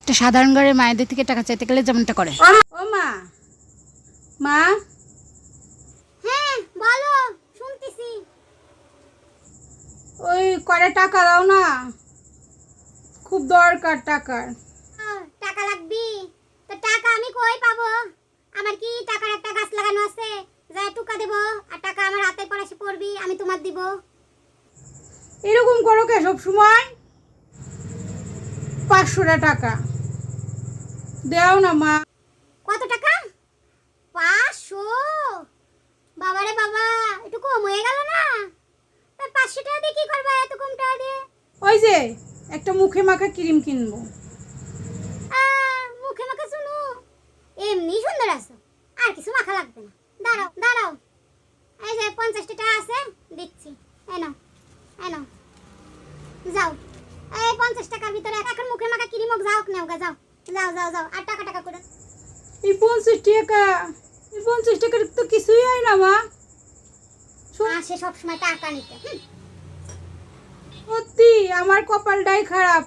একটা সাধারণ ঘরের মায়েদের থেকে টাকা চাইতে গেলে যেমনটা করে। ও মা, মা। হ্যাঁ বলো, শুনতেছি। ওই কয়টা টাকা দাও না, খুব দরকার টাকার। টাকা লাগবি? তো টাকা আমি কই পাবো? আমার কি টাকার একটা গাছ লাগানো আছে, যা টুকা দেবো আর টাকা আমার হাতে পড়াশি পড়বি, আমি তোমার দিব। এরকম করো কে সব সময়? 500 টাকা দেও না মা। কত টাকা? 500? বাবারে বাবা, একটু কম হয়ে গেল না? তা 500 টাকা দিয়ে কি করবা এত কম টাকা দিয়ে? ওই যে একটা মুখে মাখা ক্রিম কিনবো। মুখে মাখা শুনো, এমনি সুন্দর আছো, আর কিছু মাখা লাগবে না। দাঁড়াও দাঁড়াও, এই যে 50 টাকা আছে, দিচ্ছি। এই নাও, এই নাও, যাও। এই 50 টাকার ভিতরে এখন মুখে মাখা ক্রিম হোক, যাও নেও গা, যাও যাও যাও যাও। আর টাকা টাকা করে এই 50 টাকা, এই 50 টাকার তো কিছুই হয় না মা। আসে সবসময় টাকা নিতে। সত্যি আমার কপালটাই খারাপ।